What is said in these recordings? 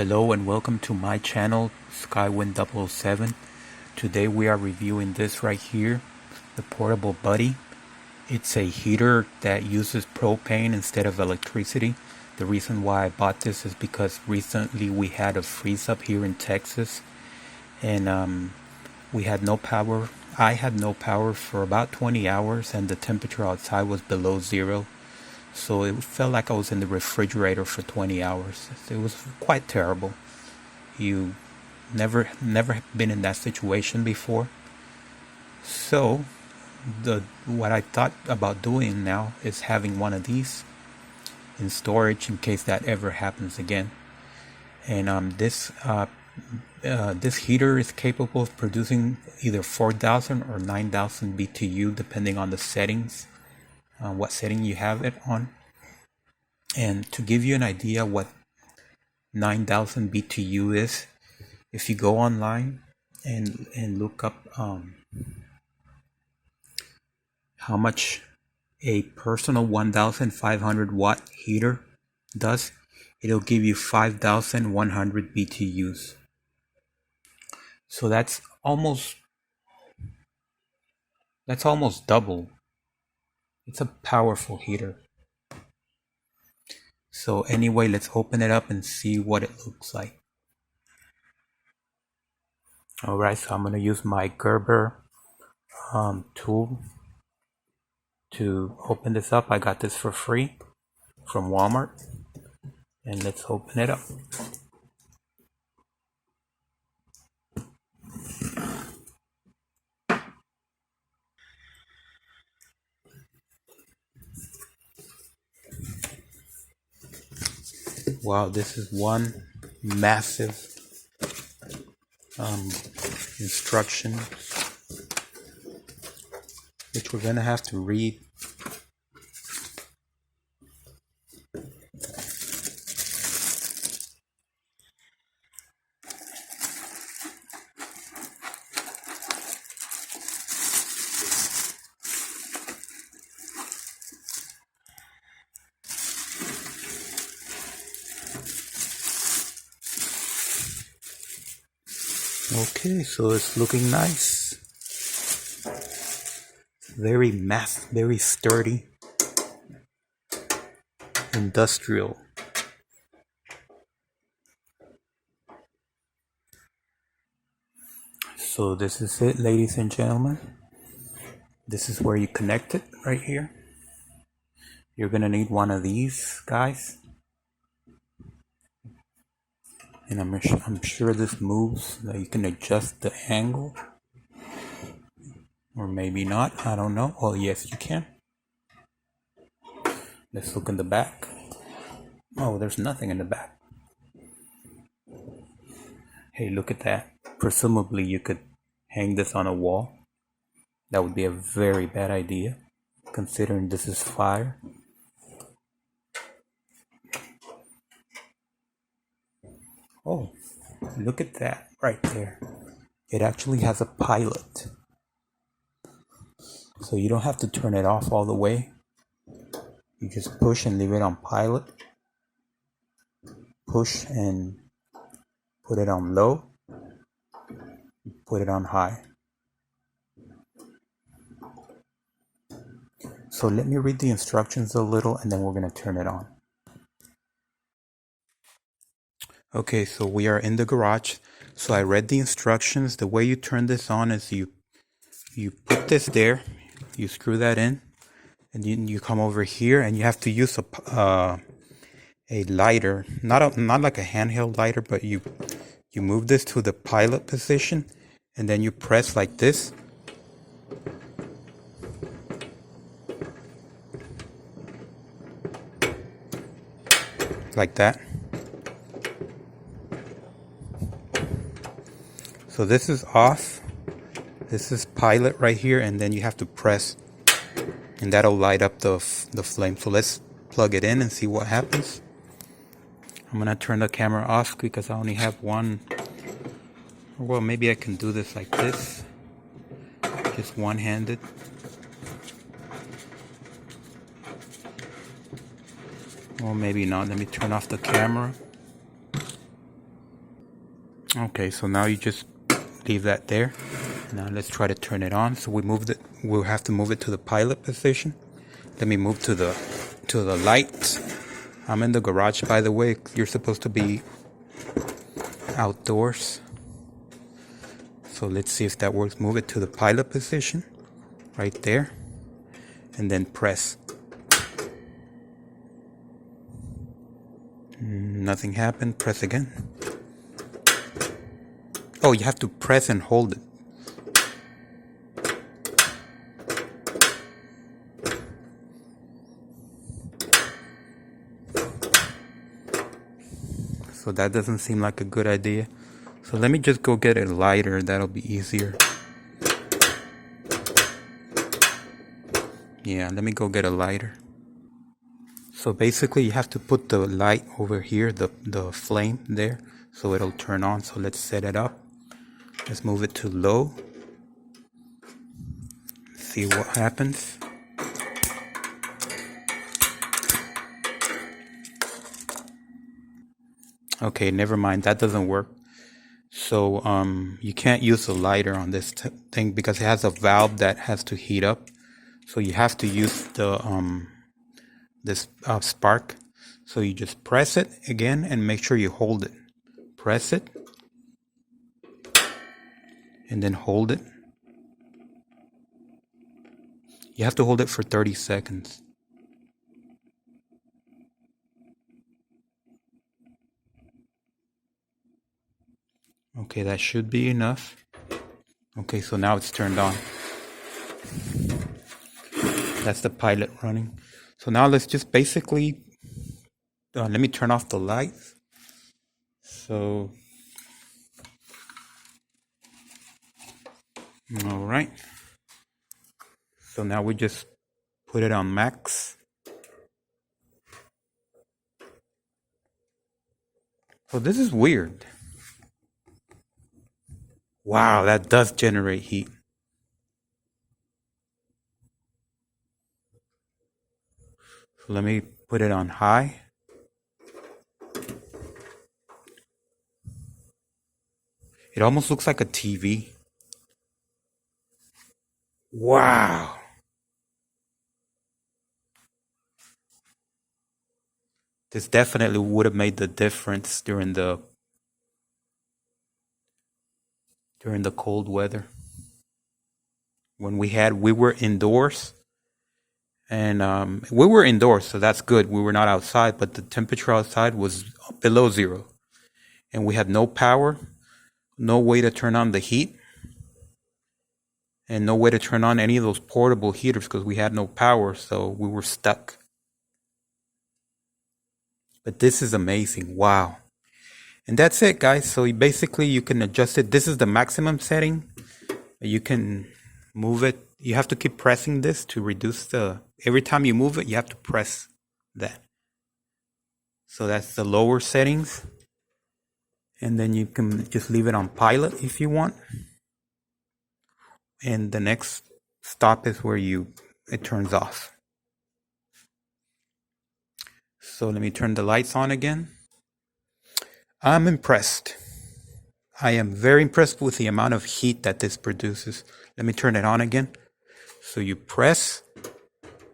Hello and welcome to my channel, Skyw 007. Today we are reviewing this right here, the Portable Buddy. It's a heater that uses propane instead of electricity. The reason why I bought this is because recently we had a freeze up here in Texas, and we had no power. I had no power for about 20 hours and the temperature outside was below zero. So it felt like I was in the refrigerator for 20 hours. It was quite terrible. You never been in that situation before. So what I thought about doing now is having one of these in storage in case that ever happens again. And this heater is capable of producing either 4,000 or 9,000 BTU depending on the settings. What setting you have it on. And to give you an idea what 9,000 BTU is, if you go online and look up how much a personal 1,500 watt heater does, it'll give you 5,100 BTUs. So that's almost double. It's a powerful heater. So anyway, let's open it up and see what it looks like. Alright, so I'm going to use my Gerber tool to open this up. I got this for free from Walmart. And let's open it up. Wow, this is one massive instruction, which we're gonna have to read. Okay, so it's looking nice. Very very sturdy. Industrial. So this is it, ladies and gentlemen. This is where you connect it right here. You're gonna need one of these guys. And I'm sure this moves, that you can adjust the angle. Or maybe not, I don't know. Oh yes, you can. Let's look in the back. Oh, there's nothing in the back. Hey, look at that. Presumably you could hang this on a wall. That would be a very bad idea, considering this is fire. Oh, look at that right there. It actually has a pilot. So you don't have to turn it off all the way. You just push and leave it on pilot. Push and put it on low. Put it on high. So let me read the instructions a little and then we're going to turn it on. Okay, so we are in the garage. So I read the instructions. The way you turn this on is you put this there, you screw that in, and you come over here and you have to use a lighter, not like a handheld lighter, but you move this to the pilot position and then you press like this. Like that. So this is off. This is pilot right here, and then you have to press, and that'll light up the flame. So let's plug it in and see what happens. I'm gonna turn the camera off because I only have one. Well, maybe I can do this like this, just one-handed. Or maybe not. Let me turn off the camera. Okay, so now you just leave that there. Now let's try to turn it on. So we'll have to move it to the pilot position. Let me move to the light. I'm in the garage, by the way. You're supposed to be outdoors. So let's see if that works. Move it to the pilot position right there, and then press. Nothing happened. Press again. Oh, you have to press and hold it. So that doesn't seem like a good idea. So let me just go get a lighter. That'll be easier. Yeah, let me go get a lighter. So basically you have to put the light over here, the flame there, so it'll turn on. So let's set it up. Let's move it to low. See what happens. Okay, never mind. That doesn't work. So you can't use the lighter on this thing because it has a valve that has to heat up. So you have to use the this spark. So you just press it again and make sure you hold it. Press it and then hold it. You have to hold it for 30 seconds. Okay, that should be enough. Okay, so now it's turned on. That's the pilot running. So now let's just basically, let me turn off the lights. So, all right. So now we just put it on max. So this is weird. Wow, that does generate heat. So let me put it on high. It almost looks like a TV. Wow. This definitely would have made the difference during the cold weather. When we were indoors. And we were indoors, so that's good. We were not outside, but the temperature outside was below zero. And we had no power, no way to turn on the heat, and no way to turn on any of those portable heaters because we had no power, so we were stuck. But this is amazing. Wow. And that's it, guys. So basically you can adjust it. This is the maximum setting. You can move it. You have to keep pressing this to reduce every time you move it, you have to press that. So that's the lower settings. And then you can just leave it on pilot if you want. And the next stop is where it turns off. So let me turn the lights on again. I'm impressed. I am very impressed with the amount of heat that this produces. Let me turn it on again. So you press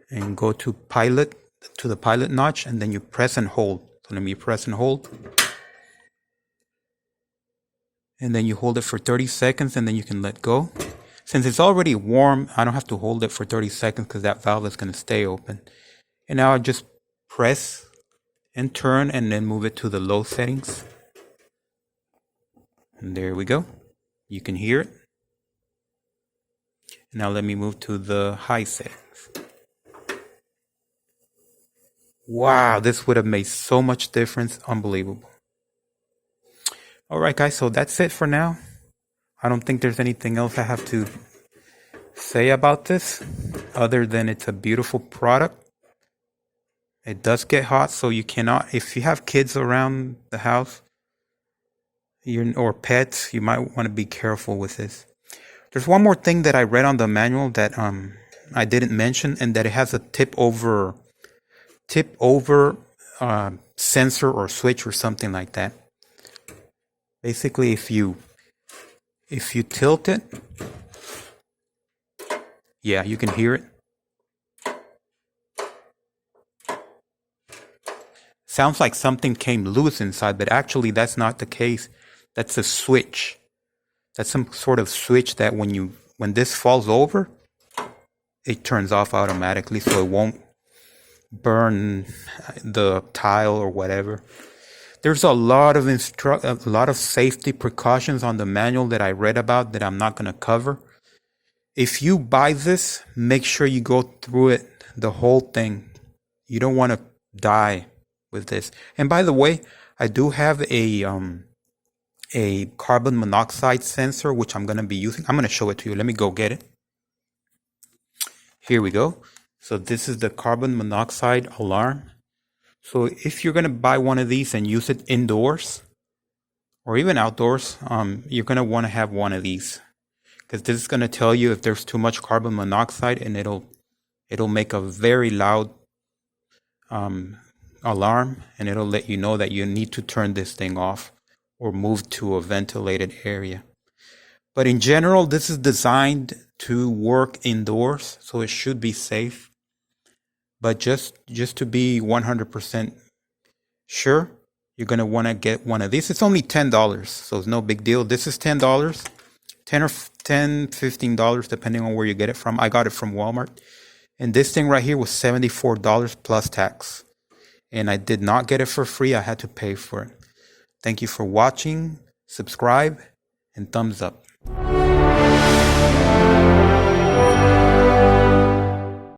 and go to the pilot notch, and then you press and hold. So let me press and hold. And then you hold it for 30 seconds, and then you can let go. Since it's already warm, I don't have to hold it for 30 seconds because that valve is going to stay open. And now I just press and turn and then move it to the low settings. And there we go. You can hear it. Now let me move to the high settings. Wow, this would have made so much difference. Unbelievable. All right, guys, so that's it for now. I don't think there's anything else I have to say about this other than it's a beautiful product. It does get hot, so you cannot, if you have kids around the house or pets, you might want to be careful with this. There's one more thing that I read on the manual that I didn't mention, and that it has a tip over sensor or switch or something like that. Basically, if you tilt it, yeah, you can hear it. Sounds like something came loose inside, but actually that's not the case. That's a switch. That's some sort of switch that when this falls over, it turns off automatically so it won't burn the tile or whatever. There's a lot of safety precautions on the manual that I read about that I'm not going to cover. If you buy this, make sure you go through it, the whole thing. You don't want to die with this. And by the way, I do have a carbon monoxide sensor, which I'm going to be using. I'm going to show it to you. Let me go get it. Here we go. So this is the carbon monoxide alarm. So if you're going to buy one of these and use it indoors or even outdoors, you're going to want to have one of these, because this is going to tell you if there's too much carbon monoxide, and it'll make a very loud alarm, and it'll let you know that you need to turn this thing off or move to a ventilated area. But in general, this is designed to work indoors, so it should be safe. But just to be 100% sure, you're going to want to get one of these. It's only $10, so it's no big deal. This is $10, $15, depending on where you get it from. I got it from Walmart. And this thing right here was $74 plus tax. And I did not get it for free. I had to pay for it. Thank you for watching. Subscribe and thumbs up.